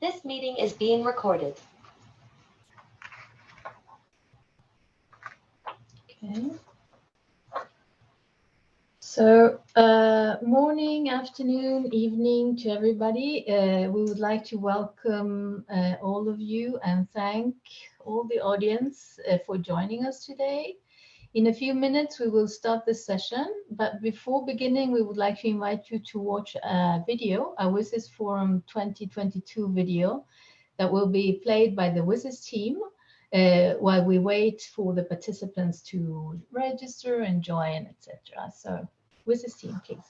This meeting is being recorded. Okay. So, morning, afternoon, evening to everybody. We would like to welcome all of you and thank all the audience for joining us today. In a few minutes, we will start the session, but before beginning, we would like to invite you to watch a video, a WSIS Forum 2022 video that will be played by the WSIS team while we wait for the participants to register and join, etc. So, WSIS team, please.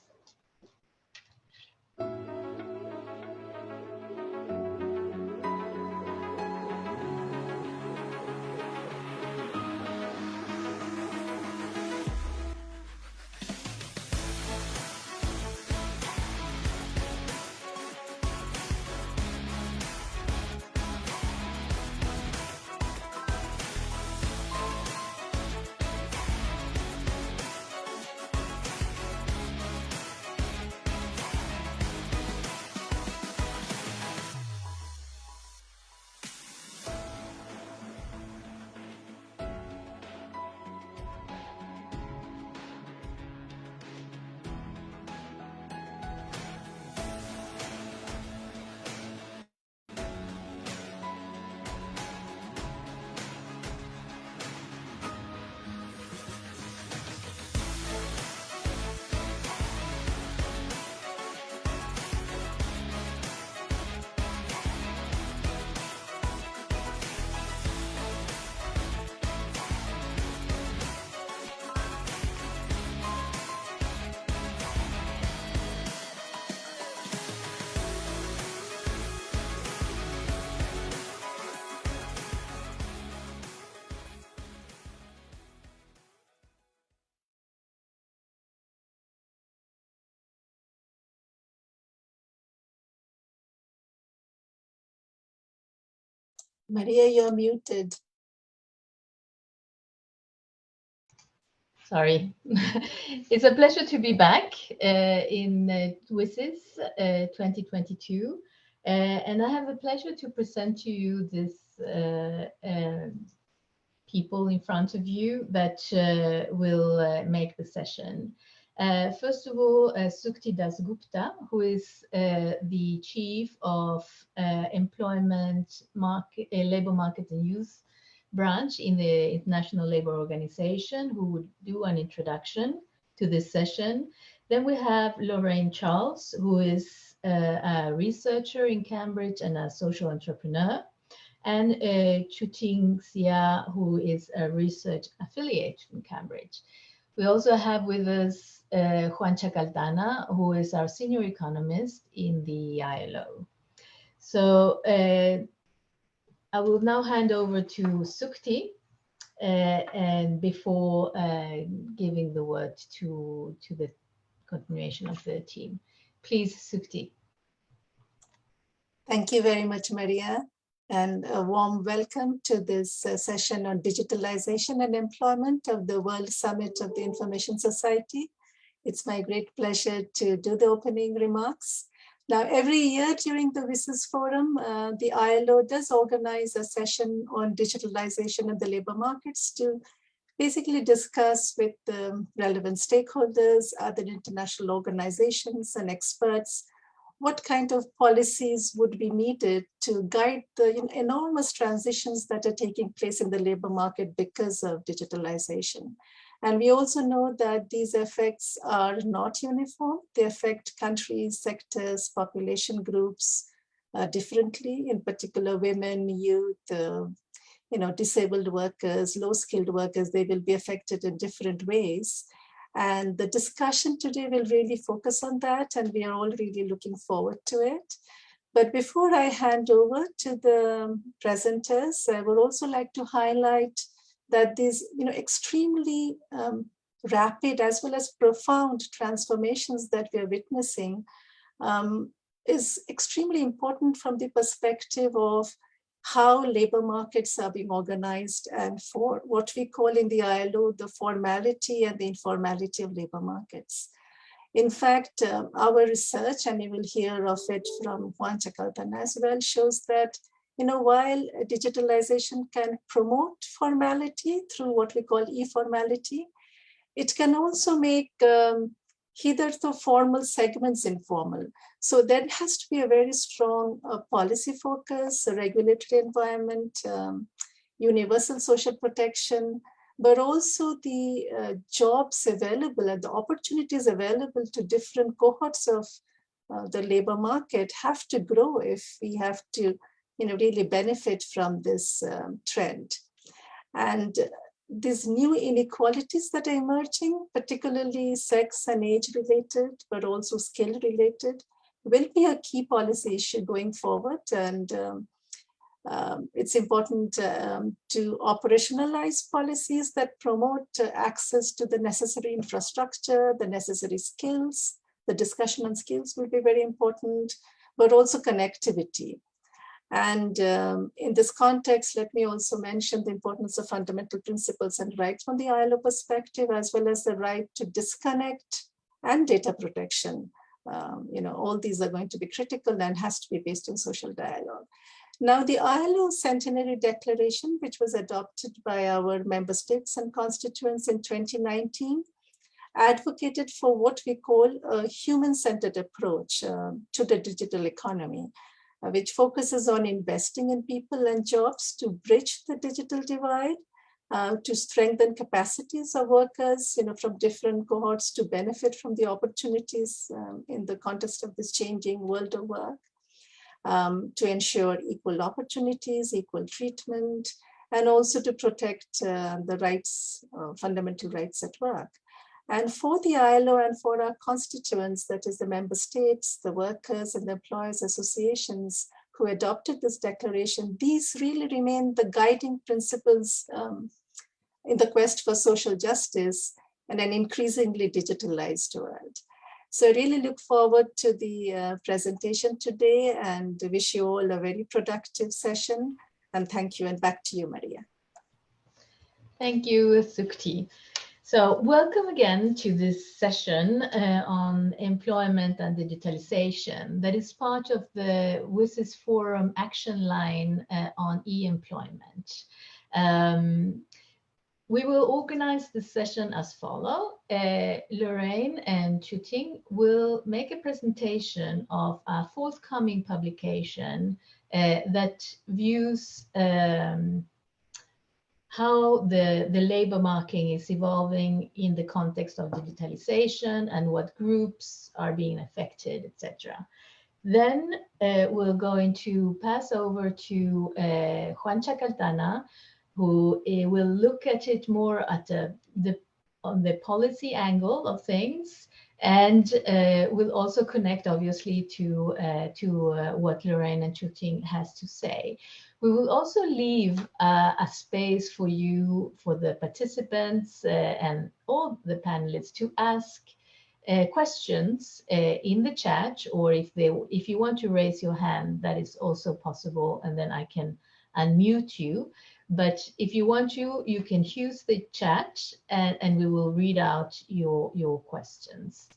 Maria, you're muted. Sorry. It's a pleasure to be back in WSIS 2022. And I have the pleasure to present to you this people in front of you that will make the session. First of all, Sukti Dasgupta, who is the Chief of Employment, Labor Market and Youth branch in the International Labour Organization, who would do an introduction to this session. Then we have Lorraine Charles, who is a researcher in Cambridge and a social entrepreneur, and Chuting Xia, who is a research affiliate from Cambridge. We also have with us Juan Chacaltana, who is our senior economist in the ILO. So I will now hand over to Sukti, and before giving the word to the continuation of the team. Please, Sukti. Thank you very much, Maria, and a warm welcome to this session on digitalization and employment of the World Summit of the Information Society. It's my great pleasure to do the opening remarks. Now, every year during the WSIS Forum, the ILO does organize a session on digitalization of the labor markets to basically discuss with the relevant stakeholders, other international organizations and experts, what kind of policies would be needed to guide the enormous transitions that are taking place in the labor market because of digitalization. And we also know that these effects are not uniform. They affect countries, sectors, population groups differently, in particular women, youth, disabled workers, low-skilled workers, they will be affected in different ways. And the discussion today will really focus on that, and we are all really looking forward to it. But before I hand over to the presenters, I would also like to highlight that these extremely rapid as well as profound transformations that we are witnessing is extremely important from the perspective of how labor markets are being organized and for what we call in the ILO the formality and the informality of labor markets. In fact, our research, and you will hear of it from Juan Chacaltana as well, shows that while digitalization can promote formality through what we call e-formality, it can also make hitherto formal segments informal. So there has to be a very strong policy focus, a regulatory environment, universal social protection, but also the jobs available and the opportunities available to different cohorts of the labor market have to grow if we have to really benefit from this trend. And these new inequalities that are emerging, particularly sex and age related, but also skill related, will be a key policy issue going forward. And it's important to operationalize policies that promote access to the necessary infrastructure, the necessary skills. The discussion on skills will be very important, but also connectivity. And in this context, let me also mention the importance of fundamental principles and rights from the ILO perspective, as well as the right to disconnect and data protection. All these are going to be critical and has to be based on social dialogue. Now, the ILO Centenary Declaration, which was adopted by our member states and constituents in 2019, advocated for what we call a human-centered approach to the digital economy, which focuses on investing in people and jobs to bridge the digital divide, to strengthen capacities of workers from different cohorts to benefit from the opportunities in the context of this changing world of work, to ensure equal opportunities, equal treatment, and also to protect the rights, fundamental rights at work. And for the ILO and for our constituents, that is the member states, the workers and the employers associations who adopted this declaration, these really remain the guiding principles in the quest for social justice and an increasingly digitalized world. So I really look forward to the presentation today and wish you all a very productive session. And thank you, and back to you, Maria. Thank you, Sukti. So welcome again to this session on employment and digitalization that is part of the WSIS Forum action line on e-employment. We will organize the session as follows. Lorraine and Chuting will make a presentation of a forthcoming publication that views how the labor market is evolving in the context of digitalization and what groups are being affected, etc. Then we're going to pass over to Juan Chacaltana, who will look at it more at on the policy angle of things, and will also connect, obviously, to what Lorraine and Chuting has to say. We will also leave a space for you, for the participants and all the panelists to ask questions in the chat, or if you want to raise your hand, that is also possible, and then I can unmute you. But if you want to, you can use the chat and we will read out your questions.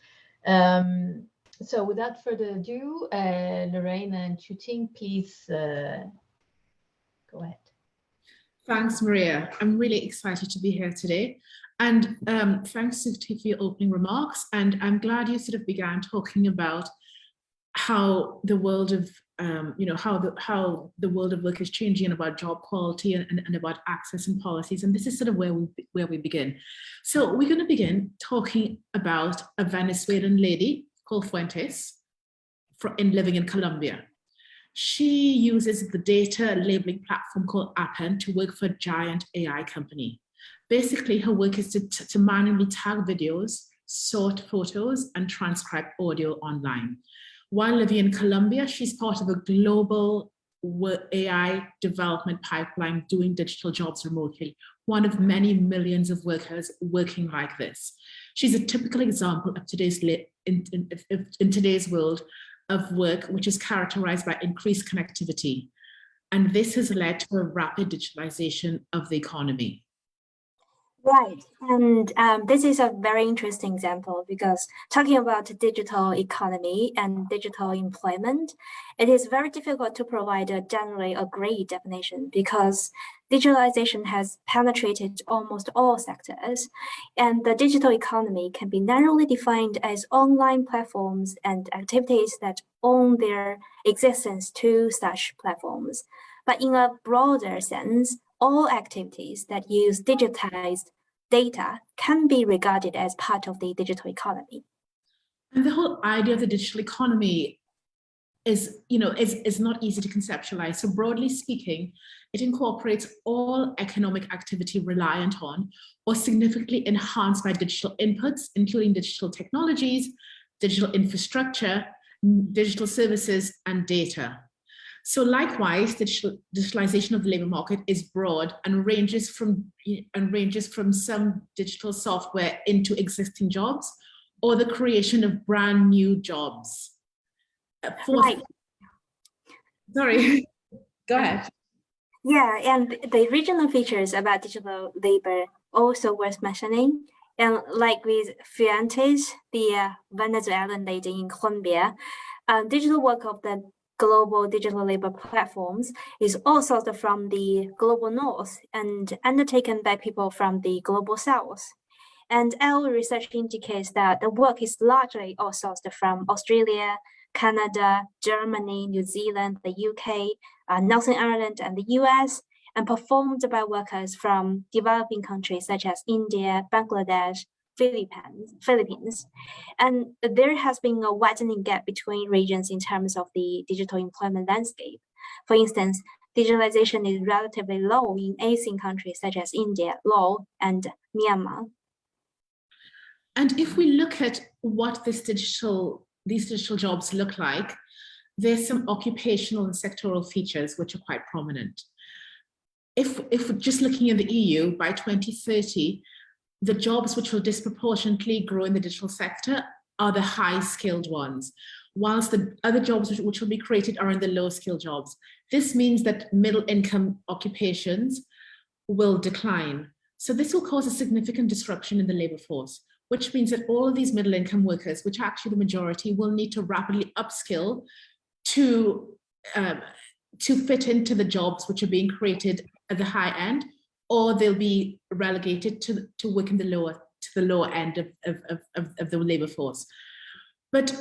So without further ado, Lorraine and Chuting, please go ahead. Thanks, Maria. I'm really excited to be here today. And thanks, Sukti, for your opening remarks. And I'm glad you sort of began talking about how the world of how the world of work is changing, and about job quality and about access and policies. And this is sort of where we begin. So we're going to begin talking about a Venezuelan lady called Fuentes living in Colombia. She uses the data labeling platform called Appen to work for a giant AI company. Basically, her work is to manually tag videos, sort photos, and transcribe audio online. While living in Colombia, she's part of a global AI development pipeline doing digital jobs remotely, one of many millions of workers working like this. She's a typical example of in today's world of work, which is characterized by increased connectivity. And this has led to a rapid digitalization of the economy. Right. And this is a very interesting example because talking about digital economy and digital employment, it is very difficult to provide a generally agreed definition because digitalization has penetrated almost all sectors. And the digital economy can be narrowly defined as online platforms and activities that own their existence to such platforms. But in a broader sense, all activities that use digitized data can be regarded as part of the digital economy. And the whole idea of the digital economy is not easy to conceptualize. So broadly speaking, it incorporates all economic activity reliant on or significantly enhanced by digital inputs, including digital technologies, digital infrastructure, digital services, and data. So likewise, digitalization of the labor market is broad and ranges from some digital software into existing jobs or the creation of brand new jobs. Right. Sorry, go ahead. Yeah, and the regional features about digital labor also worth mentioning. And like with Fuentes, the Venezuelan lady in Colombia, digital work of the global digital labor platforms is all sourced from the global north and undertaken by people from the global south. And our research indicates that the work is largely outsourced from Australia, Canada, Germany, New Zealand, the UK, Northern Ireland, and the US, and performed by workers from developing countries such as India, Bangladesh, Philippines. And there has been a widening gap between regions in terms of the digital employment landscape. For instance, digitalization is relatively low in Asian countries such as India, Laos, and Myanmar. And if we look at what these digital jobs look like, there's some occupational and sectoral features which are quite prominent. If we're just looking at the EU, by 2030, the jobs which will disproportionately grow in the digital sector are the high-skilled ones, whilst the other jobs which will be created are in the low-skilled jobs. This means that middle-income occupations will decline. So this will cause a significant disruption in the labor force, which means that all of these middle-income workers, which are actually the majority, will need to rapidly upskill to fit into the jobs which are being created at the high end, or they'll be relegated to work in the lower end of the labor force. But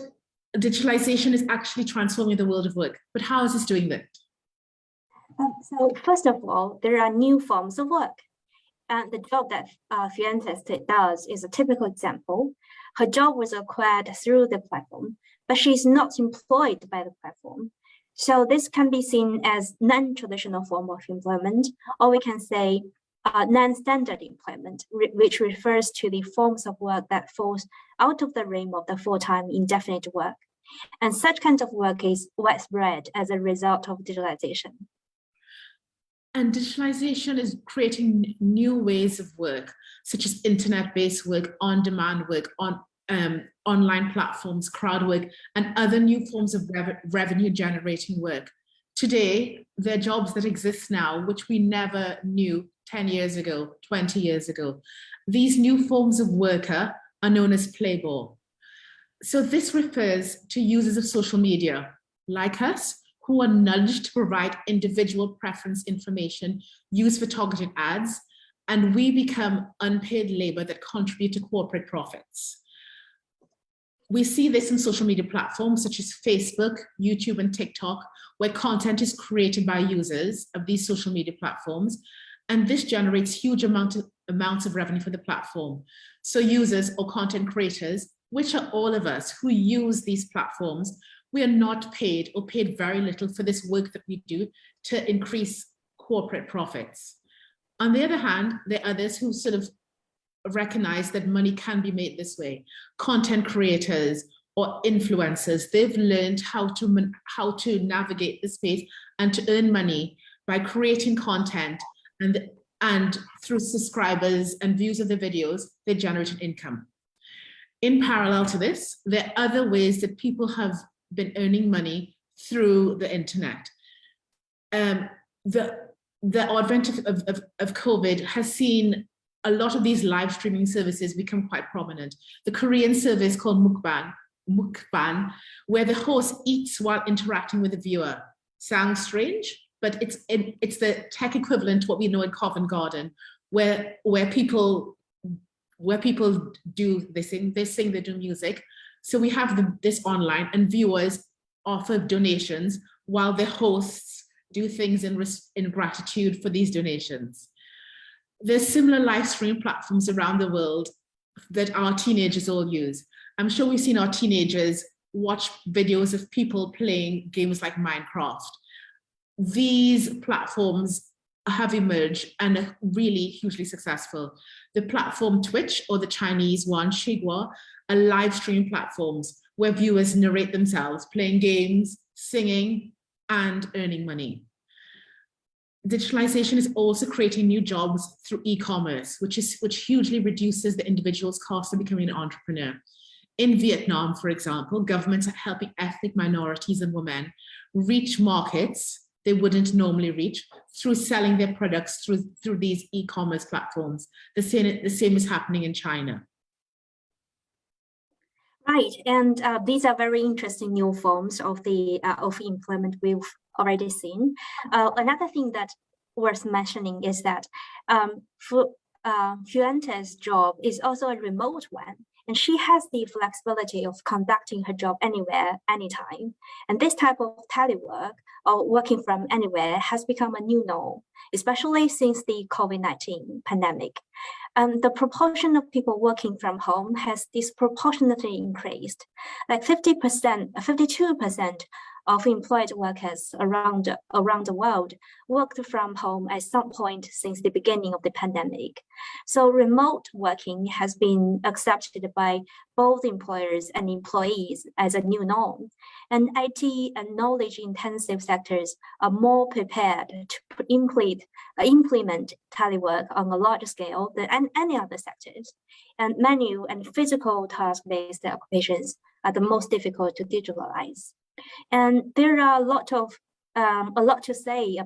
digitalization is actually transforming the world of work. But how is this doing that? So first of all, there are new forms of work. And the job that Fuentes does is a typical example. Her job was acquired through the platform, but she's not employed by the platform. So this can be seen as non-traditional form of employment, or we can say non-standard employment, which refers to the forms of work that falls out of the realm of the full-time indefinite work. And such kind of work is widespread as a result of digitalization. And digitalization is creating new ways of work, such as internet-based work, on-demand work, online platforms, crowd work, and other new forms of revenue-generating work. Today, there are jobs that exist now, which we never knew 10 years ago, 20 years ago. These new forms of worker are known as playball. So this refers to users of social media, like us, who are nudged to provide individual preference information used for targeted ads, and we become unpaid labor that contribute to corporate profits. We see this in social media platforms such as Facebook, YouTube, and TikTok, where content is created by users of these social media platforms, and this generates huge amounts of revenue for the platform. So users or content creators, which are all of us who use these platforms, we are not paid or paid very little for this work that we do to increase corporate profits. On the other hand, there are others who sort of recognize that money can be made this way. Content creators or influencers, they've learned how to navigate the space and to earn money by creating content, and through subscribers and views of the videos, they generate an income. In parallel to this, there are other ways that people have been earning money through the internet. The advent of COVID has seen a lot of these live streaming services become quite prominent. The Korean service called mukbang, where the host eats while interacting with the viewer. Sounds strange, but it's the tech equivalent to what we know in Covent Garden, where people do, they sing, they do music. So we have this online, and viewers offer donations while the hosts do things in gratitude for these donations. There's similar live stream platforms around the world that our teenagers all use. I'm sure we've seen our teenagers watch videos of people playing games like Minecraft. These platforms have emerged and are really hugely successful. The platform Twitch, or the Chinese one, Xigua, are live stream platforms where viewers narrate themselves playing games, singing, and earning money. Digitalization is also creating new jobs through e-commerce, which hugely reduces the individual's cost of becoming an entrepreneur. In Vietnam, for example, governments are helping ethnic minorities and women reach markets they wouldn't normally reach through selling their products through these e-commerce platforms. The same is happening in China. Right, and these are very interesting new forms of the of employment we've already seen. Another thing that worth mentioning is that Fuente's job is also a remote one, and she has the flexibility of conducting her job anywhere, anytime. And this type of telework or working from anywhere has become a new norm, especially since the COVID-19 pandemic. And the proportion of people working from home has disproportionately increased. Like 52% of employed workers around the world worked from home at some point since the beginning of the pandemic. So remote working has been accepted by both employers and employees as a new norm. And IT and knowledge-intensive sectors are more prepared to implement telework on a larger scale than any other sectors. And manual and physical task-based occupations are the most difficult to digitalize. And there are a lot to say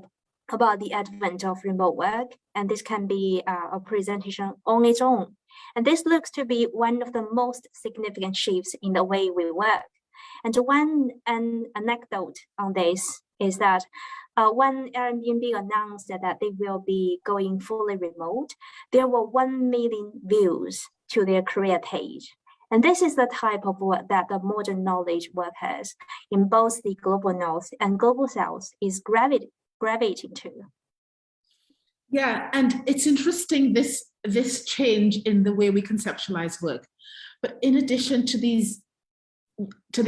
about the advent of remote work, and this can be a presentation on its own. And this looks to be one of the most significant shifts in the way we work. And an anecdote on this is that when Airbnb announced that they will be going fully remote, there were 1 million views to their career page. And this is the type of work that the modern knowledge workers in both the global north and global south is gravitating to. Yeah, and it's interesting, this change in the way we conceptualize work. But in addition to the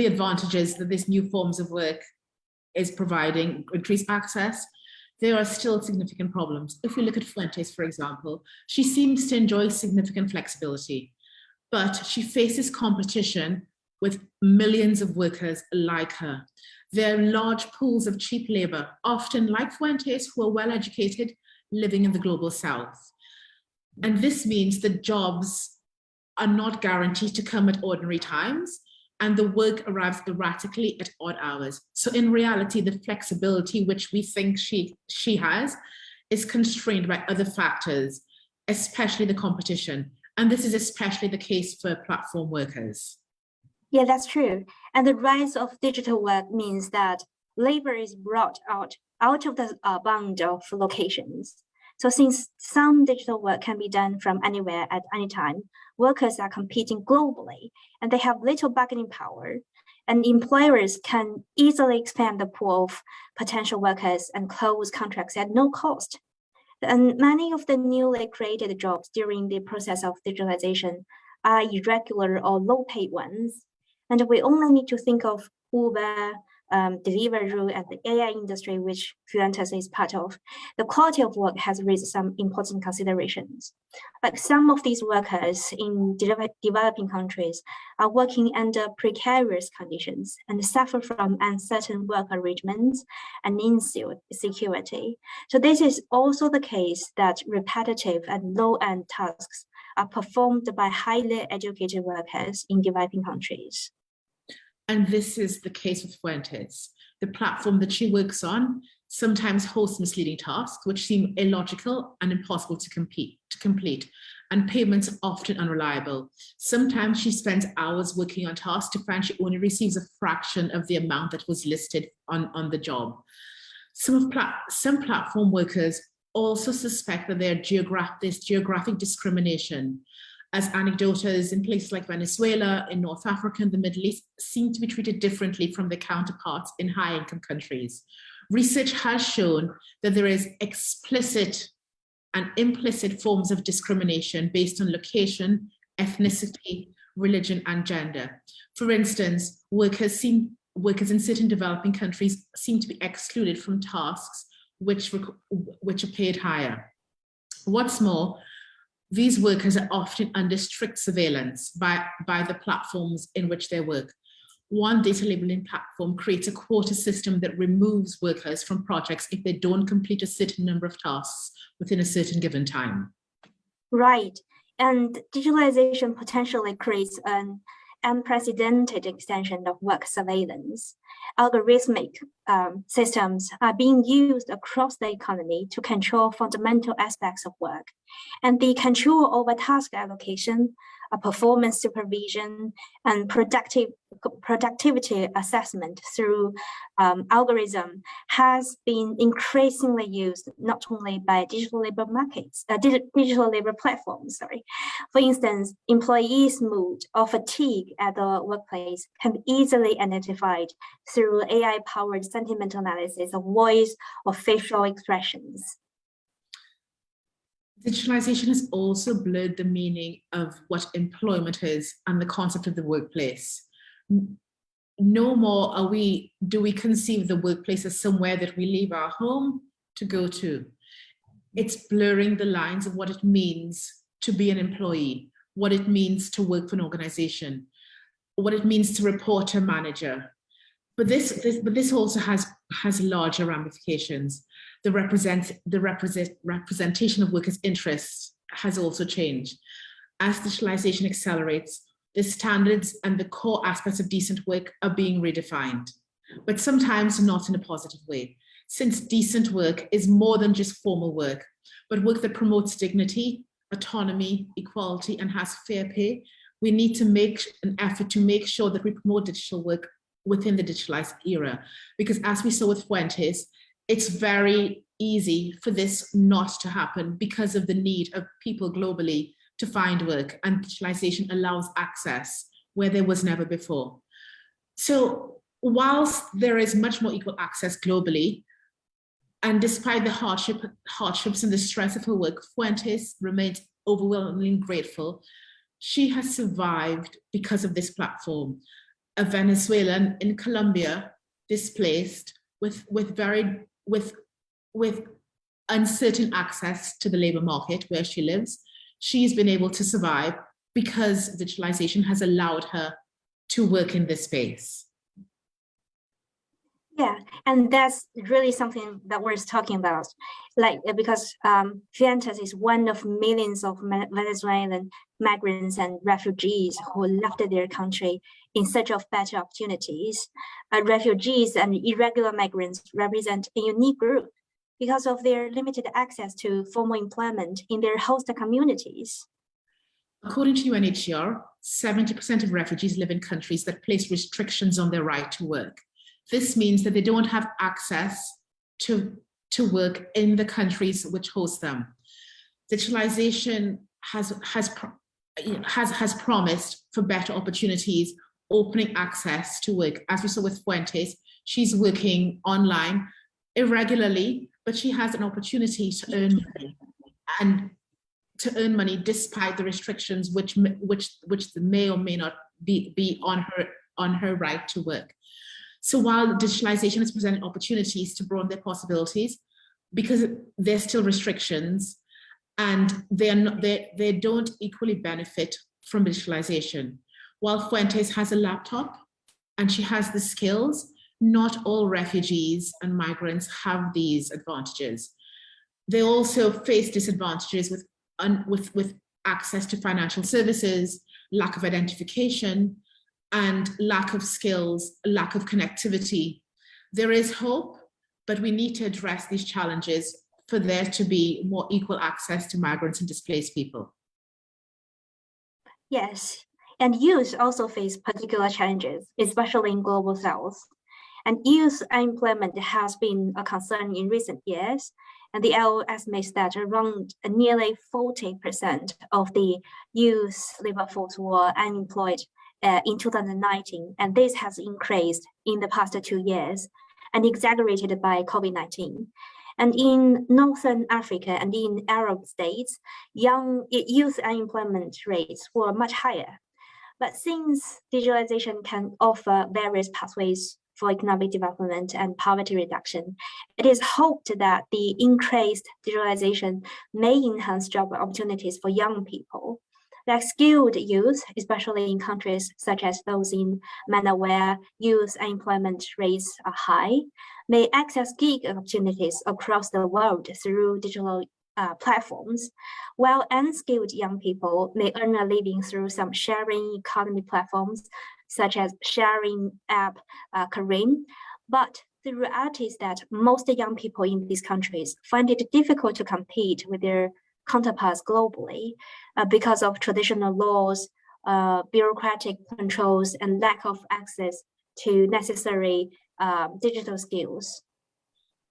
advantages that these new forms of work is providing, increased access, there are still significant problems. If we look at Fuentes, for example, she seems to enjoy significant flexibility, but she faces competition with millions of workers like her. There are large pools of cheap labor, often like Fuentes, who are well-educated, living in the global south. And this means that jobs are not guaranteed to come at ordinary times, and the work arrives erratically at odd hours. So in reality, the flexibility which we think she has is constrained by other factors, especially the competition. And this is especially the case for platform workers. Yeah, that's true. And the rise of digital work means that labor is brought out of the bound of locations. So since some digital work can be done from anywhere at any time, workers are competing globally and they have little bargaining power. And employers can easily expand the pool of potential workers and close contracts at no cost. And many of the newly created jobs during the process of digitalization are irregular or low-paid ones. And we only need to think of Uber, Deliveroo, and the AI industry, which Fuentes is part of. The quality of work has raised some important considerations. Like some of these workers in developing countries are working under precarious conditions and suffer from uncertain work arrangements and insecurity. So this is also the case that repetitive and low-end tasks are performed by highly educated workers in developing countries. And this is the case with Fuentes. The platform that she works on sometimes hosts misleading tasks, which seem illogical and impossible to complete, and payments are often unreliable. Sometimes she spends hours working on tasks to find she only receives a fraction of the amount that was listed on the job. Some platform workers also suspect that there's geographic discrimination, as anecdotes in places like Venezuela, in North Africa, and the Middle East seem to be treated differently from their counterparts in high-income countries. Research has shown that there is explicit and implicit forms of discrimination based on location, ethnicity, religion, and gender. For instance, workers in certain developing countries seem to be excluded from tasks which are paid higher. What's more, these workers are often under strict surveillance by the platforms in which they work. One data labeling platform creates a quota system that removes workers from projects if they don't complete a certain number of tasks within a certain given time. Right, and digitalization potentially creates an unprecedented extension of work surveillance. Algorithmic systems are being used across the economy to control fundamental aspects of work, and the control over task allocation, performance supervision, and productivity assessment through algorithm has been increasingly used not only by digital labor platforms. For instance, employees' mood or fatigue at the workplace can be easily identified through AI-powered sentiment analysis of voice or facial expressions. Digitalization has also blurred the meaning of what employment is and the concept of the workplace. No more do we conceive the workplace as somewhere that we leave our home to go to. It's blurring the lines of what it means to be an employee, what it means to work for an organization, what it means to report to a manager. But this also has larger ramifications. The representation of workers' interests has also changed. As digitalization accelerates, the standards and the core aspects of decent work are being redefined, but sometimes not in a positive way. Since decent work is more than just formal work, but work that promotes dignity, autonomy, equality, and has fair pay, we need to make an effort to make sure that we promote digital work within the digitalized era. Because as we saw with Fuentes, it's very easy for this not to happen because of the need of people globally to find work, and digitalization allows access where there was never before. So whilst there is much more equal access globally, and despite the hardships and the stress of her work, Fuentes remains overwhelmingly grateful. She has survived because of this platform. A Venezuelan in Colombia, displaced with uncertain access to the labor market where she lives, she's been able to survive because digitalization has allowed her to work in this space. Yeah, and that's really something that we're talking about, because Fuentes is one of millions of Venezuelan migrants and refugees who left their country in search of better opportunities. Refugees and irregular migrants represent a unique group because of their limited access to formal employment in their host communities. According to UNHCR, 70% of refugees live in countries that place restrictions on their right to work. This means that they don't have access to work in the countries which host them. Digitalization has promised for better opportunities, opening access to work. As we saw with Fuentes, she's working online irregularly, but she has an opportunity to earn money, and to earn money despite the restrictions which may or may not be on her right to work. So while digitalization has presented opportunities to broaden their possibilities, because there's still restrictions and they don't equally benefit from digitalization. While Fuentes has a laptop and she has the skills, not all refugees and migrants have these advantages. They also face disadvantages with access to financial services, lack of identification, and lack of skills, lack of connectivity. There is hope, but we need to address these challenges for there to be more equal access to migrants and displaced people. Yes, and youth also face particular challenges, especially in global south. And youth unemployment has been a concern in recent years, and the ILO estimates that around nearly 40% of the youth labor force were unemployed in 2019, and this has increased in the past 2 years and exaggerated by COVID-19. And in Northern Africa and in Arab states, youth unemployment rates were much higher. But since digitalization can offer various pathways for economic development and poverty reduction, it is hoped that the increased digitalization may enhance job opportunities for young people. Like skilled youth, especially in countries such as those in MENA where youth unemployment rates are high, may access gig opportunities across the world through digital platforms, while unskilled young people may earn a living through some sharing economy platforms, such as sharing app Kareem. But the reality is that most young people in these countries find it difficult to compete with their counterparts globally because of traditional laws, bureaucratic controls, and lack of access to necessary digital skills.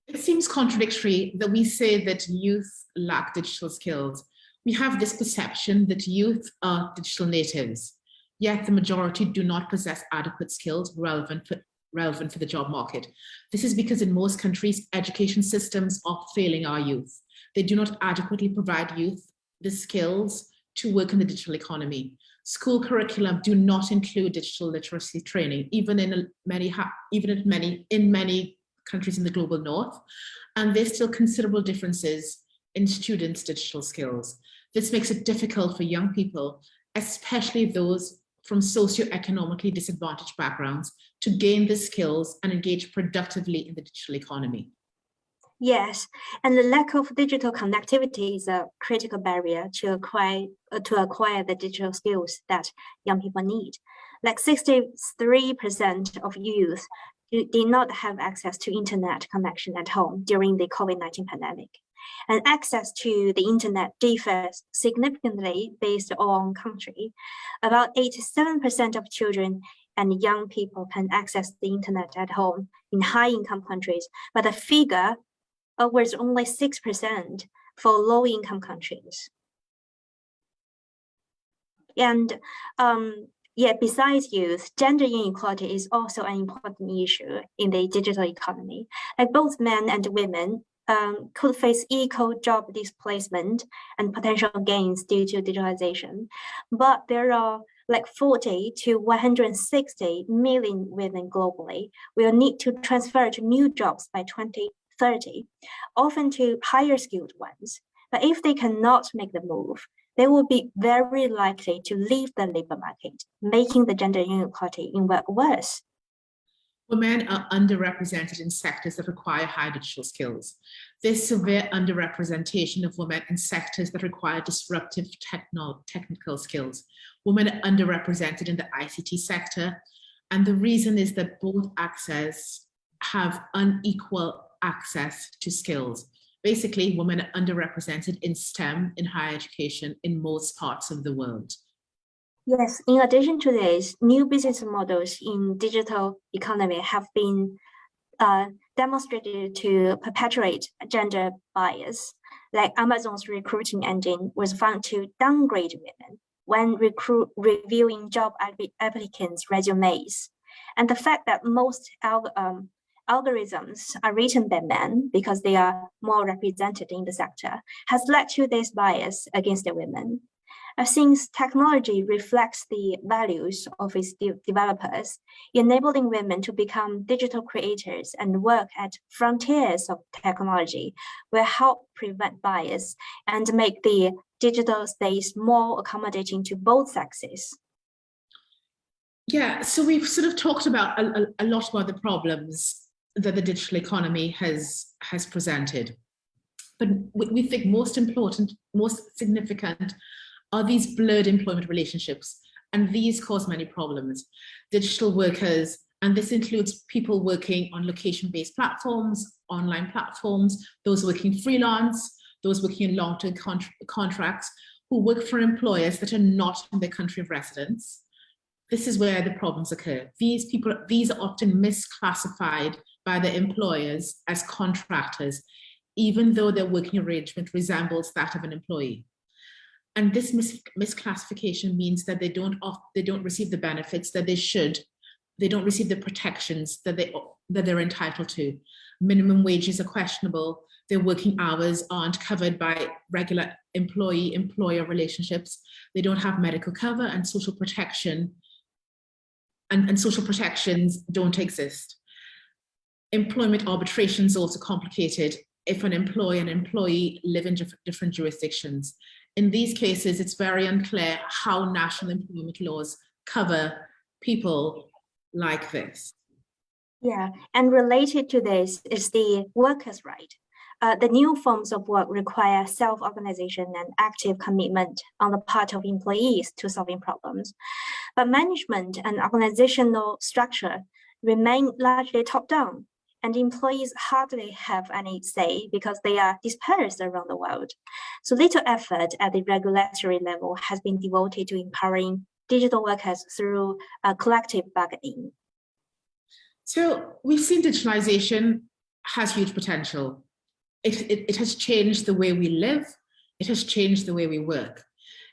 It seems contradictory that we say that youth lack digital skills. We have this perception that youth are digital natives, yet the majority do not possess adequate skills relevant for the job market. This is because in most countries, education systems are failing our youth. They do not adequately provide youth the skills to work in the digital economy. School curriculum do not include digital literacy training, even in many countries in the global north, and there's still considerable differences in students' digital skills. This makes it difficult for young people, especially those from socioeconomically disadvantaged backgrounds, to gain the skills and engage productively in the digital economy. Yes, and the lack of digital connectivity is a critical barrier to acquire the digital skills that young people need. Like 63% of youth did not have access to internet connection at home during the COVID-19 pandemic. And access to the internet differs significantly based on country. About 87% of children and young people can access the internet at home in high-income countries, but the figure was only 6% for low-income countries. And besides youth, gender inequality is also an important issue in the digital economy. Like both men and women could face equal job displacement and potential gains due to digitalization. But there are like 40 to 160 million women globally will need to transfer to new jobs by 2030, often to higher skilled ones. But if they cannot make the move, they will be very likely to leave the labor market, making the gender inequality worse. Women are underrepresented in sectors that require high digital skills. There's severe underrepresentation of women in sectors that require disruptive technical skills. Women are underrepresented in the ICT sector, and the reason is that both access have unequal access to skills. Basically, women are underrepresented in STEM, in higher education, in most parts of the world. Yes, in addition to this, new business models in digital economy have been demonstrated to perpetuate gender bias. Like Amazon's recruiting engine was found to downgrade women when reviewing job applicants' resumes. And the fact that most algorithms are written by men because they are more represented in the sector has led to this bias against the women. Since technology reflects the values of its developers, enabling women to become digital creators and work at frontiers of technology will help prevent bias and make the digital space more accommodating to both sexes. Yeah, so we've sort of talked about a lot about the problems that the digital economy has presented. But we think most important, most significant are these blurred employment relationships, and these cause many problems. Digital workers And this includes people working on location-based platforms, online platforms, those working freelance, those working in long-term contracts, who work for employers that are not in their country of residence. This is where the problems occur. These are often misclassified by the employers as contractors, even though their working arrangement resembles that of an employee. And this misclassification means that they don't receive the benefits that they should. They don't receive the protections that they're entitled to. Minimum wages are questionable. Their working hours aren't covered by regular employee-employer relationships. They don't have medical cover and social protection, and social protections don't exist. Employment arbitration is also complicated if an employer and employee live in different jurisdictions. In these cases, it's very unclear how national employment laws cover people like this. Yeah, and related to this is the workers' right. The new forms of work require self-organization and active commitment on the part of employees to solving problems. But management and organizational structure remain largely top-down, and employees hardly have any say because they are dispersed around the world. So little effort at the regulatory level has been devoted to empowering digital workers through collective bargaining. So we've seen digitalization has huge potential. It has changed the way we live. It has changed the way we work.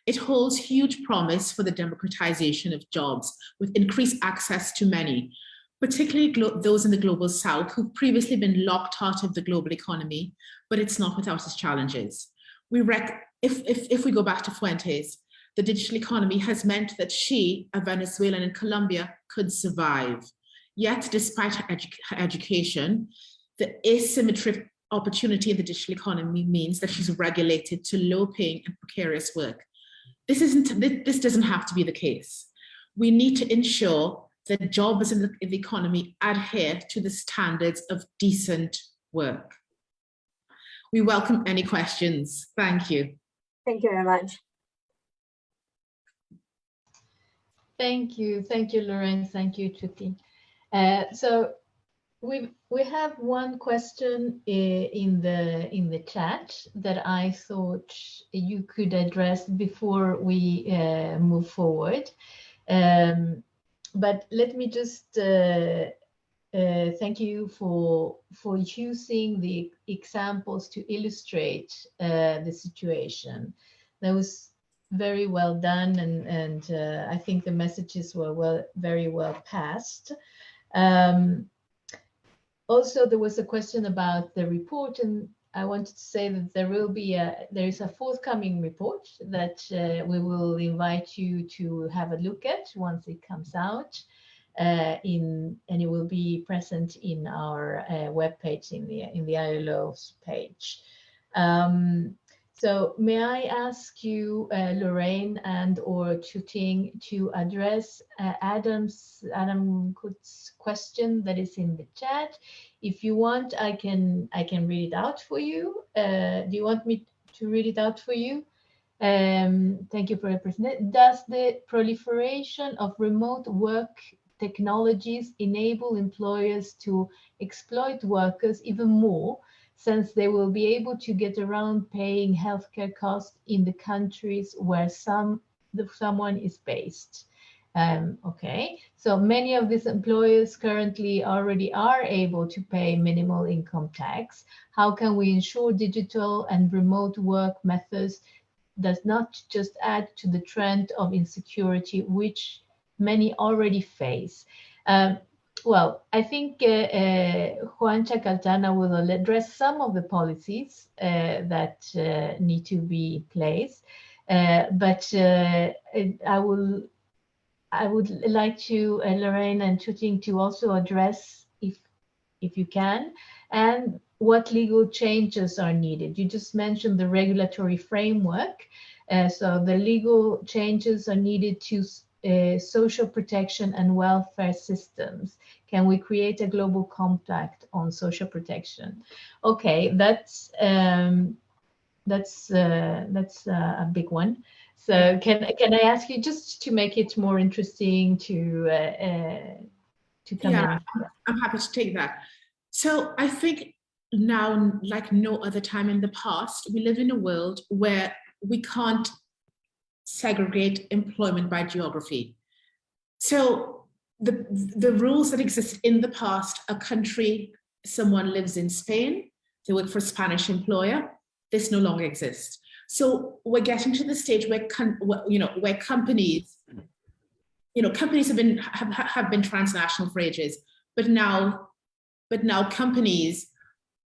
It holds huge promise for the democratization of jobs with increased access to many, particularly those in the global south who've previously been locked out of the global economy, but it's not without its challenges. If we go back to Fuentes, the digital economy has meant that she, a Venezuelan in Colombia, could survive. Yet, despite her education, the asymmetry of opportunity in the digital economy means that she's relegated to low-paying and precarious work. This doesn't have to be the case. We need to ensure that jobs in the economy adhere to the standards of decent work. We welcome any questions. Thank you. Thank you very much. Thank you, Lorraine. Thank you, Tuti. So we have one question in the chat that I thought you could address before we move forward. But let me just thank you for using the examples to illustrate the situation. That was very well done, and I think the messages were very well passed. Also, there was a question about the report, and I wanted to say that there is a forthcoming report that we will invite you to have a look at once it comes out, and it will be present in our webpage in the ILO's page. So may I ask you, Lorraine and or Tuting, to address Adam Kutz's question that is in the chat. If you want, I can read it out for you. Do you want me to read it out for you? Thank you for your presentation. Does the proliferation of remote work technologies enable employers to exploit workers even more, since they will be able to get around paying healthcare costs in the countries where someone is based? Okay, so many of these employers currently already are able to pay minimal income tax. How can we ensure digital and remote work methods does not just add to the trend of insecurity which many already face? Well, I think Juan Chacaltana will address some of the policies that need to be in place, but I would like to Lorraine and Tuting to also address, if you can, and what legal changes are needed. You just mentioned the regulatory framework, so the legal changes are needed to social protection and welfare systems. Can we create a global compact on social protection? Okay, that's a big one. So can I ask you, just to make it more interesting, to come Yeah, in. I'm happy to take that. So I think now, like no other time in the past, we live in a world where we can't segregate employment by geography. So the rules that exist in the past, a country, someone lives in Spain, they work for a Spanish employer, this no longer exists. So we're getting to the stage where where companies, companies have been transnational for ages, but now companies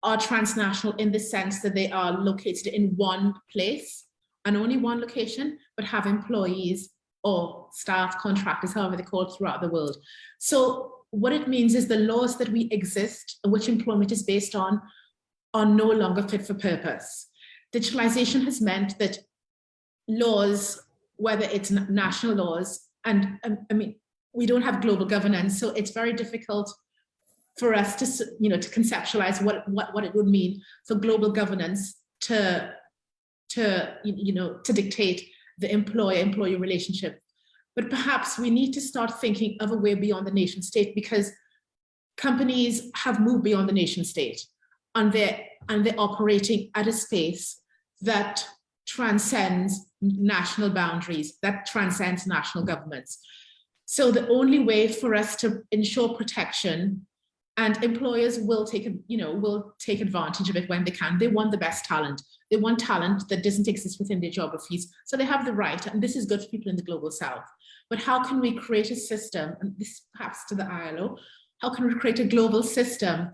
are transnational in the sense that they are located in one place and only one location, but have employees or staff, contractors, however they call it, throughout the world. So what it means is the laws that we exist, which employment is based on, are no longer fit for purpose. Digitalization has meant that laws, whether it's national laws, and I mean, we don't have global governance, so it's very difficult for us to, to conceptualize what it would mean for global governance to dictate the employer-employee relationship. But perhaps we need to start thinking of a way beyond the nation state, because companies have moved beyond the nation state and they're operating at a space that transcends national boundaries, that transcends national governments. So the only way for us to ensure protection, and employers will take advantage of it when they can. They want the best talent. They want talent that doesn't exist within their geographies. So they have the right, and this is good for people in the global south. But how can we create a system, and this perhaps to the ILO, how can we create a global system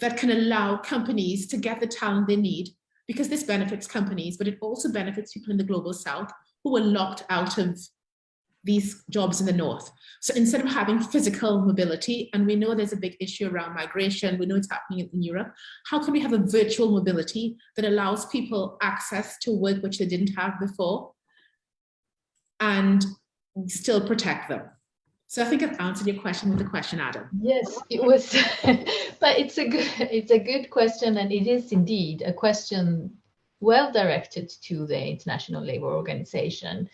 that can allow companies to get the talent they need? Because this benefits companies, but it also benefits people in the global south who are locked out of these jobs in the north. So instead of having physical mobility, and we know there's a big issue around migration, we know it's happening in Europe, how can we have a virtual mobility that allows people access to work which they didn't have before and still protect them? So I think I've answered your question with the question, Adam. Yes, it was, but it's a good question, and it is indeed a question well directed to the International Labour Organization,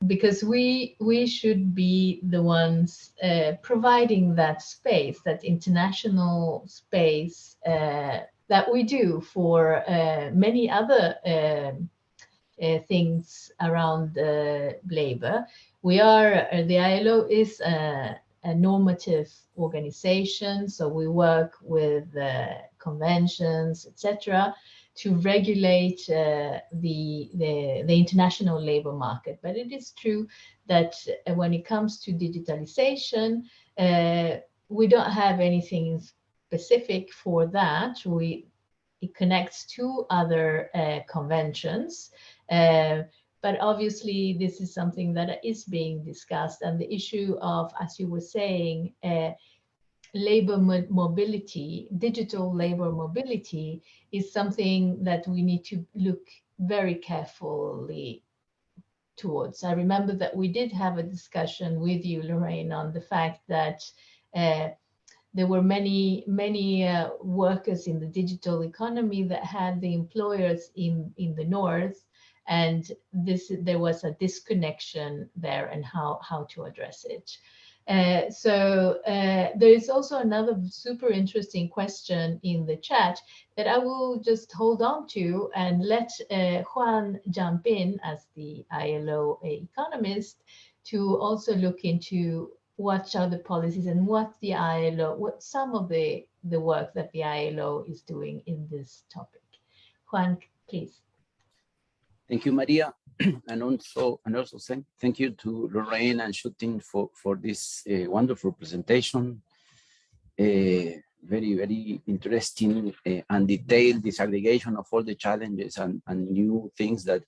because we should be the ones providing that space, that international space that we do for many other things around labor. The ILO is a normative organization, so we work with conventions, etc., to regulate the international labor market. But it is true that when it comes to digitalization, we don't have anything specific for that. It connects to other conventions. But obviously, this is something that is being discussed, and the issue of, as you were saying, labor mobility, digital labor mobility, is something that we need to look very carefully towards. I remember that we did have a discussion with you, Lorraine, on the fact that there were many workers in the digital economy that had the employers in the north, and there was a disconnection there, and how to address it. So there is also another super interesting question in the chat that I will just hold on to and let Juan jump in as the ILO economist to also look into what are the policies and what some of the work that the ILO is doing in this topic. Juan, please. Thank you, Maria, and also thank you to Lorraine and Shutin for this wonderful presentation. Very, very interesting and detailed disaggregation of all the challenges and new things that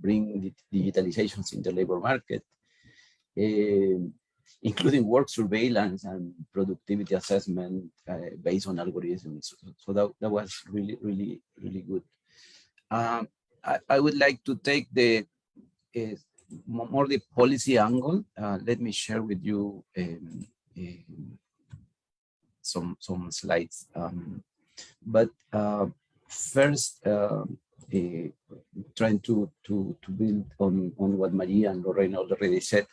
bring the digitalizations in the labor market, including work surveillance and productivity assessment based on algorithms. So that was really, really, really good. I would like to take the more the policy angle. Let me share with you some slides. But first, trying to build on what Maria and Lorraine already said.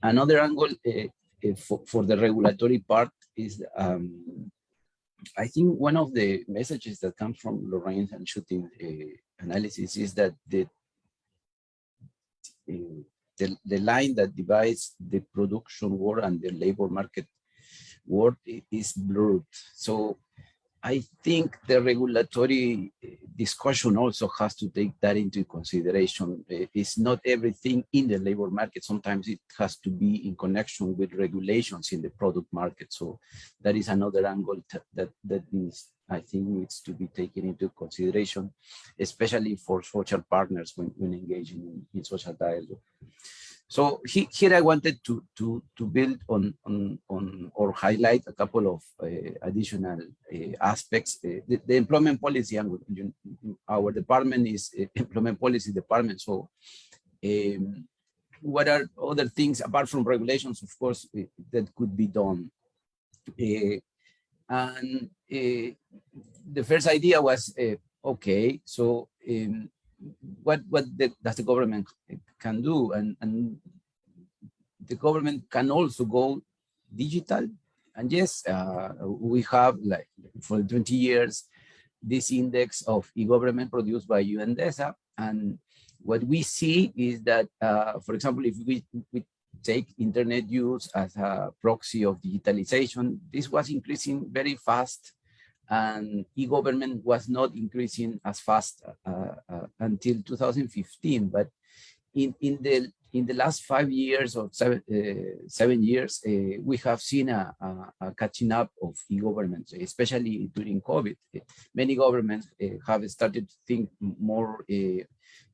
Another angle for the regulatory part is, I think one of the messages that comes from Lorraine's and Shooting analysis is that the line that divides the production world and the labor market world is blurred. So I think the regulatory discussion also has to take that into consideration. It's not everything in the labor market. Sometimes it has to be in connection with regulations in the product market. So that is another angle that needs, I think, needs to be taken into consideration, especially for social partners when engaging in social dialogue. So here I wanted to build on or highlight a couple of additional aspects. The employment policy, and our department is employment policy department. So what are other things apart from regulations, of course, that could be done? And the first idea was, okay, so what does the government can do? And the government can also go digital. And yes, we have, like, for 20 years, this index of e-government produced by UNDESA. And what we see is that, for example, if we take internet use as a proxy of digitalization, this was increasing very fast, and e-government was not increasing as fast until 2015. But in the last 5 years or 7 years, we have seen a catching up of e-government, especially during COVID. Many governments have started to think more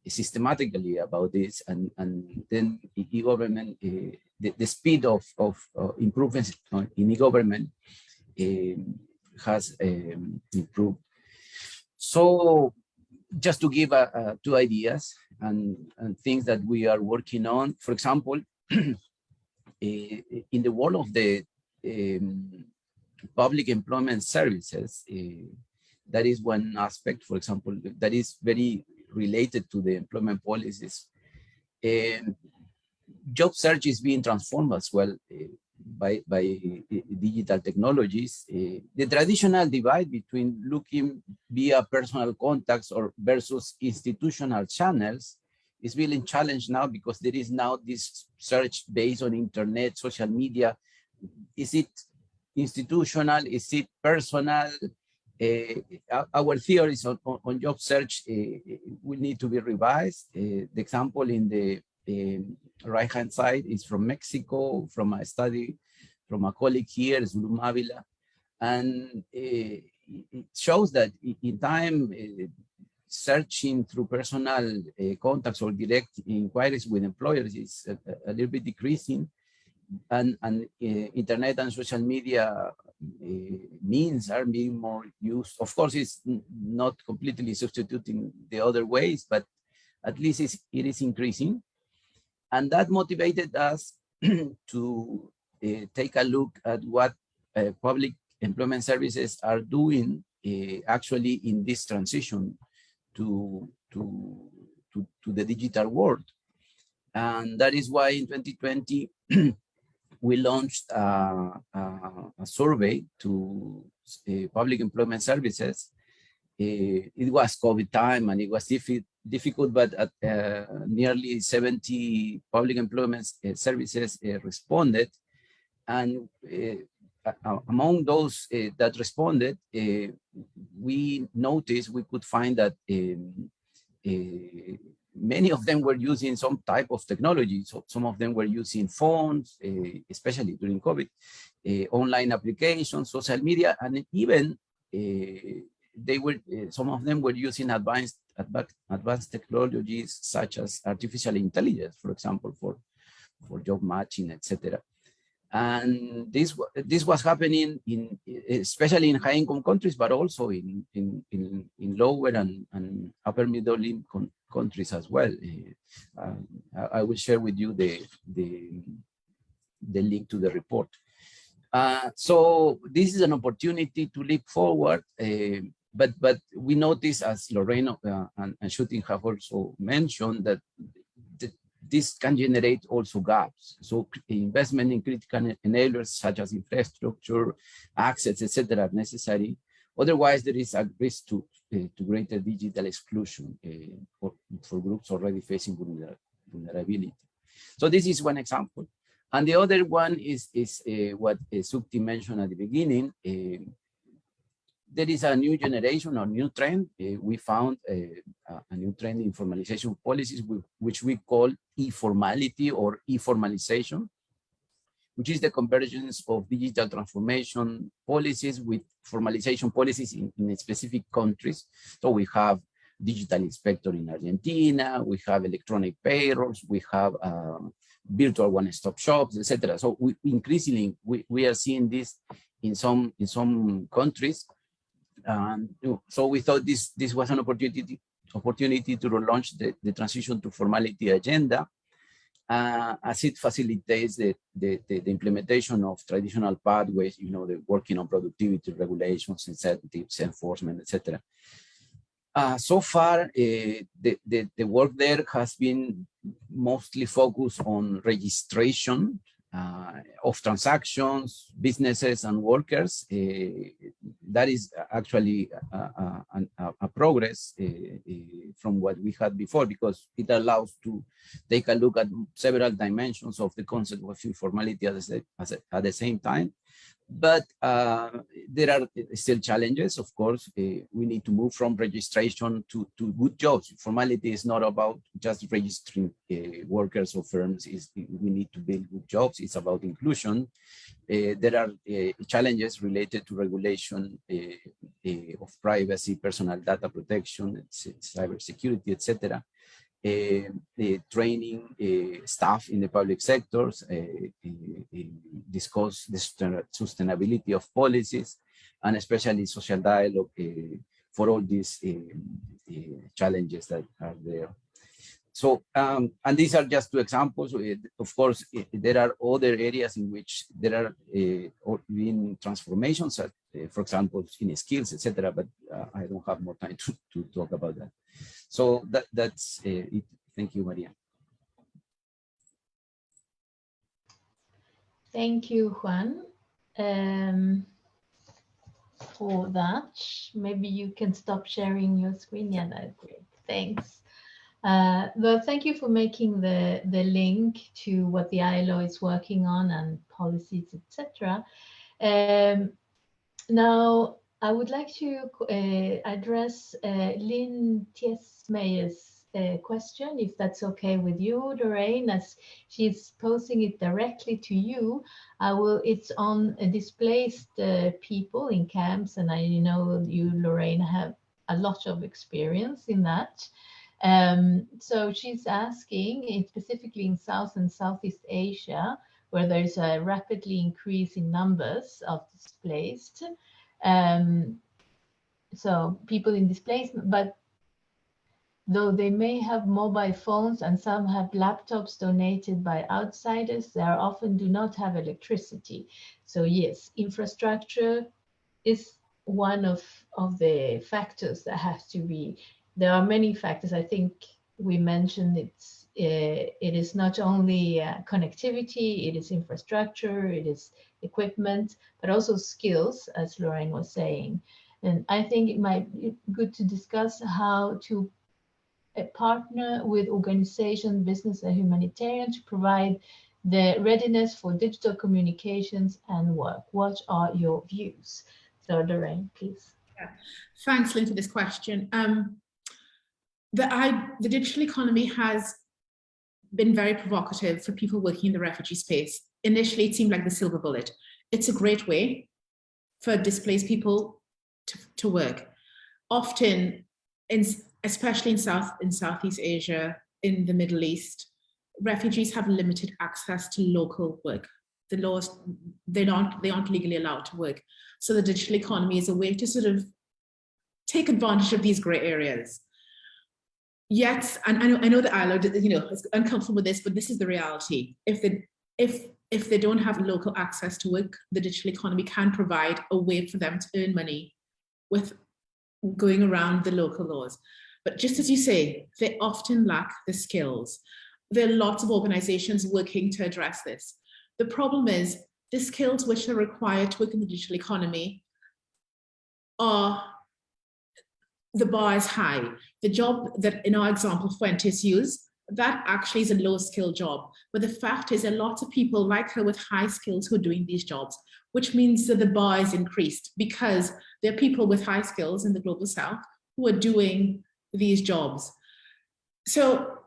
systematically about this, and then e-government, the speed of improvements in e-government has improved. So just to give two ideas and things that we are working on, for example, in the world of the public employment services, that is one aspect, for example, that is very related to the employment policies. Job search is being transformed as well by digital technologies. The traditional divide between looking via personal contacts or versus institutional channels is being challenged now, because there is now this search based on internet, social media. Is it institutional? Is it personal? Our theories on job search will need to be revised. The example in the right-hand side is from Mexico, from a study from a colleague here, Zulum Avila, and it shows that in time, searching through personal contacts or direct inquiries with employers is a little bit decreasing, and internet and social media means are being more used. Of course, it's not completely substituting the other ways, but at least it is increasing. And that motivated us to take a look at what public employment services are doing actually in this transition to the digital world. And that is why in 2020, we launched a survey to public employment services. It was COVID time and it was difficult, but nearly 70 public employment services responded. And among those that responded, we noticed, we could find that many of them were using some type of technology. So some of them were using phones, especially during COVID, online applications, social media, and even they were, some of them were using advanced technologies such as artificial intelligence, for example, for job matching, etc. And this was happening especially in high-income countries, but also in lower and upper middle-income countries as well. I will share with you the link to the report. So this is an opportunity to leap forward, but we notice, as Lorraine and Shooting have also mentioned, that this can generate also gaps. So investment in critical enablers such as infrastructure, access, etc., are necessary. Otherwise, there is a risk to greater digital exclusion for groups already facing vulnerability. So this is one example. And the other one is what Sukti mentioned at the beginning. There is a new generation or new trend. We found a new trend in formalization policies, which we call e-formality or e-formalization, which is the convergence of digital transformation policies with formalization policies in specific countries. So we have digital inspector in Argentina, we have electronic payrolls, we have virtual one-stop shops, etc. So increasingly, we are seeing this in some countries. So we thought this was an opportunity to relaunch the transition to formality agenda, as it facilitates the implementation of traditional pathways, the working on productivity, regulations, incentives, enforcement, etc. So far, the work there has been mostly focused on registration of transactions, businesses, and workers. That is actually a progress from what we had before, because it allows to take a look at several dimensions of the concept of informality at the same time. But there are still challenges, of course. We need to move from registration to good jobs. Formality is not about just registering workers or firms. We need to build good jobs. It's about inclusion. There are challenges related to regulation of privacy, personal data protection, cybersecurity, etc. Training staff in the public sectors, discuss the sustainability of policies, and especially social dialogue for all these challenges that are there. So, and these are just two examples. Of course, there are other areas in which there are been transformations, for example, in skills, etc. But I don't have more time to talk about that. So that's it. Thank you, Maria. Thank you, Juan, for that. Maybe you can stop sharing your screen. Yeah, that's great. Thanks. Well, thank you for making the link to what the ILO is working on and policies, etc. Now, I would like to address Lynn Tiesmeyer's question, if that's okay with you, Lorraine, as she's posing it directly to you. It's on displaced people in camps, and I know you, Lorraine, have a lot of experience in that. So she's asking, specifically in South and Southeast Asia, where there's a rapidly increase in numbers of displaced, so people in displacement, but though they may have mobile phones and some have laptops donated by outsiders, they often do not have electricity. So yes, infrastructure is one of the factors that has to be. There are many factors. I think we mentioned it is not only connectivity, it is infrastructure, it is equipment, but also skills, as Lorraine was saying. And I think it might be good to discuss how to partner with organizations, business and humanitarian, to provide the readiness for digital communications and work. What are your views? So Lorraine, please. Yeah. Thanks, Lynn, for this question. The digital economy has been very provocative for people working in the refugee space. Initially, it seemed like the silver bullet. It's a great way for displaced people to work. Often, especially in Southeast Asia, in the Middle East, refugees have limited access to local work. The laws, they aren't legally allowed to work. So the digital economy is a way to sort of take advantage of these gray areas. Yet, and I know the ILO, is uncomfortable with this, but this is the reality. If they don't have local access to work, the digital economy can provide a way for them to earn money with going around the local laws. But just as you say, they often lack the skills. there are lots of organizations working to address this. The problem is the skills which are required to work in the digital economy are, the bar is high. The job that in our example Fuentes used, that actually is a low skill job. But the fact is there are lots of people like her with high skills who are doing these jobs, which means that the bar is increased because there are people with high skills in the global south who are doing these jobs. So,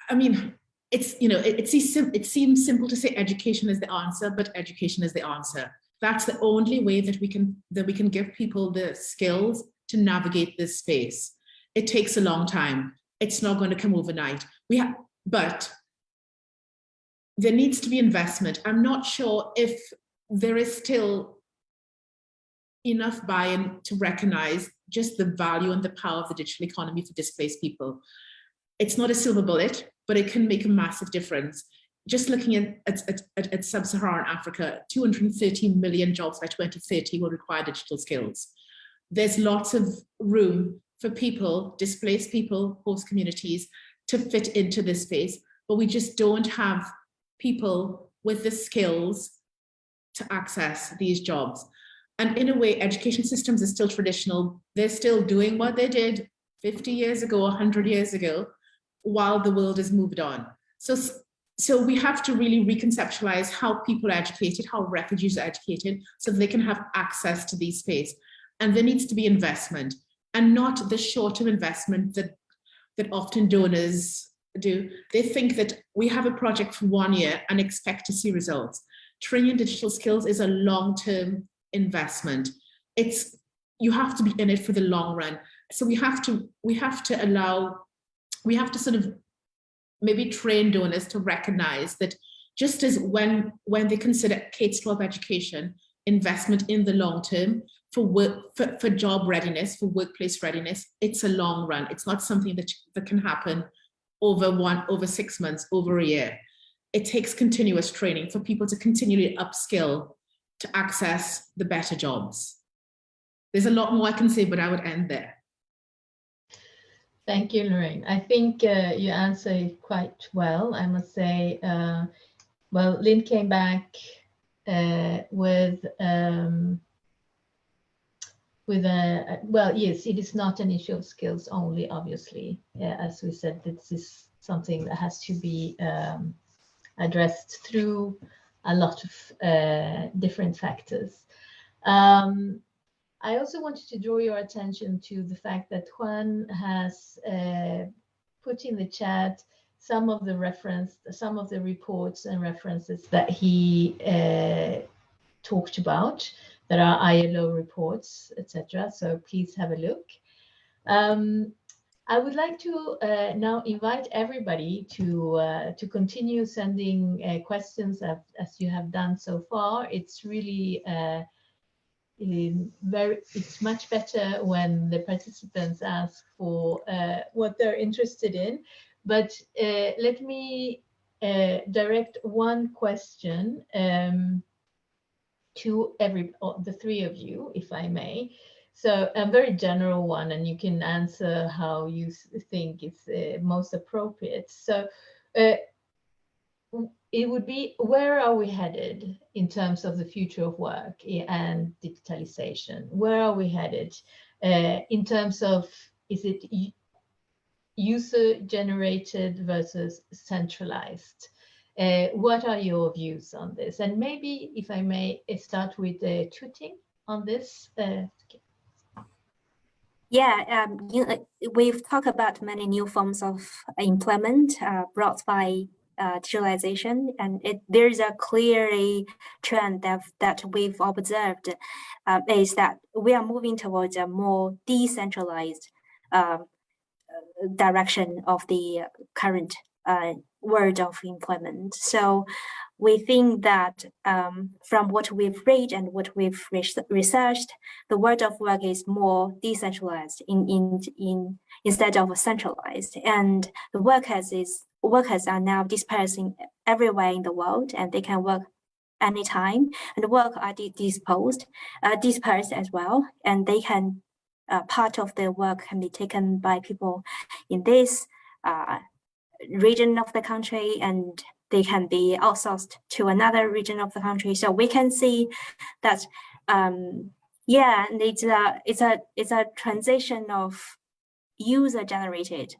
I mean, it's, you know, it seems simple to say education is the answer, but education is the answer. That's the only way that we can give people the skills to navigate this space. It takes a long time. It's not going to come overnight. But there needs to be investment. I'm not sure if there is still enough buy-in to recognize just the value and the power of the digital economy for displaced people. It's not a silver bullet, but it can make a massive difference. Just looking at sub-Saharan Africa, 230 million jobs by 2030 will require digital skills. There's lots of room for people, displaced people, host communities, to fit into this space, but we just don't have people with the skills to access these jobs. And in a way, education systems are still traditional. They're still doing what they did 50 years ago, 100 years ago, while the world has moved on. So we have to really reconceptualize how people are educated, how refugees are educated, so that they can have access to these space. And there needs to be investment, and not the short-term investment that often donors do. They think that we have a project for 1 year and expect to see results. Training in digital skills is a long-term investment. You have to be in it for the long run. So we have to sort of maybe train donors to recognize that just as when they consider K-12 education investment in the long term for job readiness, for workplace readiness, it's a long run. It's not something that can happen over 6 months, over a year. It takes continuous training for people to continually upskill to access the better jobs. There's a lot more I can say, but I would end there. Thank you, Lorraine. I think you answered quite well, I must say. Well, Lynn came back with well, yes, it is not an issue of skills only, obviously. As we said, this is something that has to be addressed through a lot of different factors. I also wanted to draw your attention to the fact that Juan has put in the chat some of the reports and references that he talked about, that are ILO reports, etc. So please have a look. I would like to now invite everybody to continue sending questions as you have done so far. It's really it's much better when the participants ask for what they're interested in. But let me direct one question to the three of you, if I may. So a very general one, and you can answer how you think it's most appropriate. So it would be, where are we headed in terms of the future of work and digitalization? Where are we headed in terms of, is it user-generated versus centralized? What are your views on this? And maybe, if I may, start with Tu Ting on this. Yeah, we've talked about many new forms of employment brought by digitalization, and there's a clear trend that we've observed is that we are moving towards a more decentralized direction of the current world of employment. So we think that from what we've read and what we've researched, the world of work is more decentralized instead of centralized, and the workers are now dispersing everywhere in the world, and they can work anytime, and the work are dispersed as well, and they can part of the work can be taken by people in this region of the country, and they can be outsourced to another region of the country. So we can see that, yeah, and it's a transition of user-generated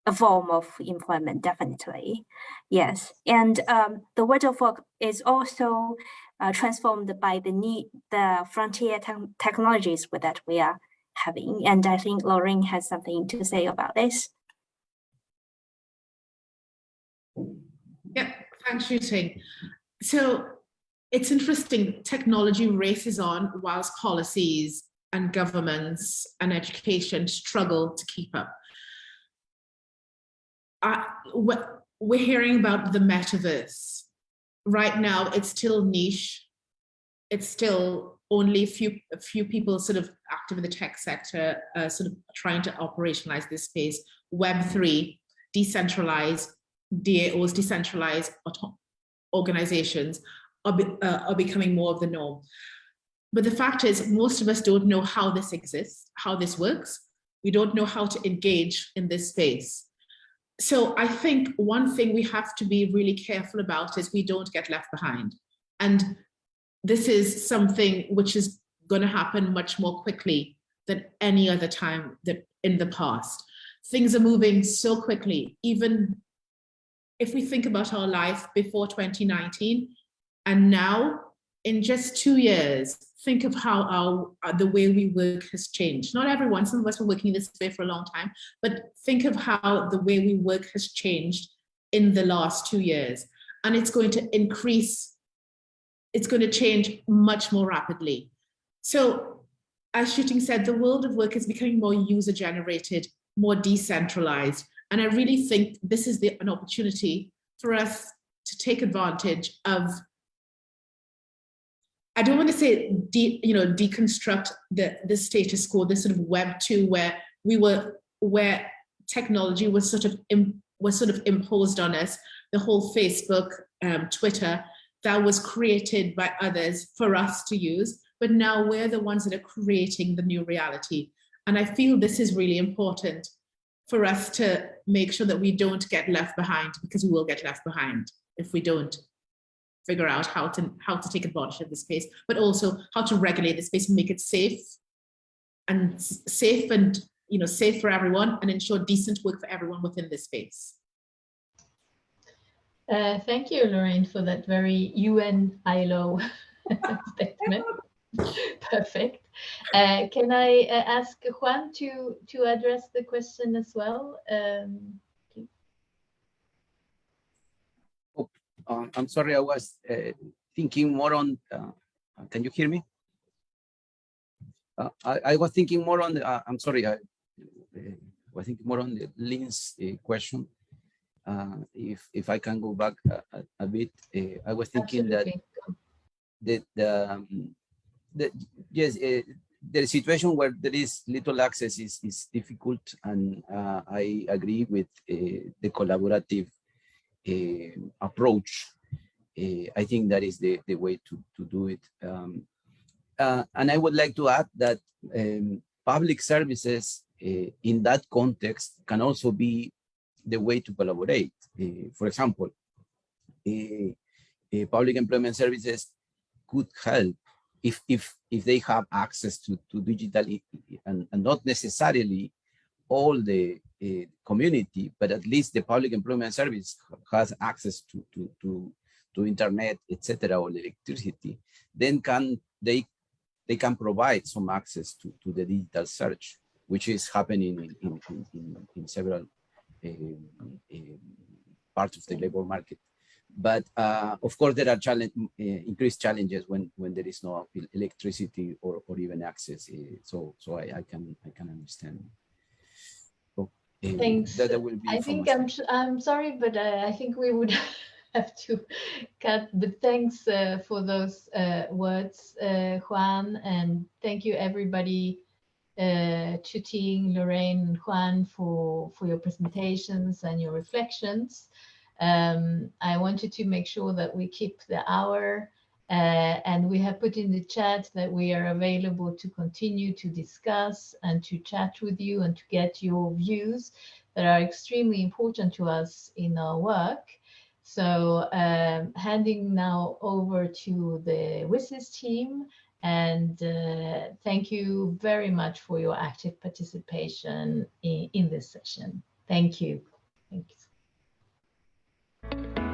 a form of employment, definitely. Yes, and the world of work is also transformed by the frontier technologies that we are having. And I think Lorraine has something to say about this. Yeah, thanks, Shuting. So it's interesting, technology races on whilst policies and governments and education struggle to keep up. We're hearing about the metaverse. Right now, it's still niche. It's still only a few people sort of active in the tech sector, sort of trying to operationalize this space. Web3, decentralized, DAOs, decentralized organizations are becoming more of the norm. But the fact is, most of us don't know how this exists, how this works. We don't know how to engage in this space. So I think one thing we have to be really careful about is we don't get left behind. And this is something which is going to happen much more quickly than any other time that in the past. Things are moving so quickly. Even if we think about our life before 2019 and now, in just 2 years, think of how the way we work has changed. Not everyone, some of us were working this way for a long time, but think of how the way we work has changed in the last 2 years. And it's going to increase, it's going to change much more rapidly. So as Shuting said, the world of work is becoming more user-generated, more decentralized. And I really think this is an opportunity for us to take advantage of, I don't want to say deconstruct the status quo, this sort of Web 2 where technology was sort of imposed on us, the whole Facebook, Twitter, that was created by others for us to use, but now we're the ones that are creating the new reality. And I feel this is really important for us to make sure that we don't get left behind, because we will get left behind if we don't figure out how to take advantage of the space, but also how to regulate the space and make it safe and safe for everyone, and ensure decent work for everyone within this space. Thank you, Lorraine, for that very UN ILO statement. Perfect. Can I ask Juan to address the question as well? I'm sorry, I was thinking more on, can you hear me? I was thinking more on, I'm sorry, I was thinking more on the Lynn's question. If I can go back a bit, I was thinking yes, the situation where there is little access is difficult, and I agree with the collaborative approach. I think that is the way to do it. And I would like to add that public services in that context can also be the way to collaborate. For example, public employment services could help if they have access to digital, and not necessarily all the community, but at least the public employment service has access to internet, etc., or electricity, then they can provide some access to the digital search, which is happening in several parts of the labor market. But of course, there are increased challenges when there is no electricity or even access. So I can understand. Thanks. That will be. I think I'm sorry, but I think we would have to cut. But thanks for those words, Juan, and thank you everybody, Chuting, Lorraine, and Juan, for your presentations and your reflections. I wanted to make sure that we keep the hour And we have put in the chat that we are available to continue to discuss and to chat with you and to get your views that are extremely important to us in our work. So handing now over to the WSIS team, and thank you very much for your active participation in this session. Thank you. Thank you.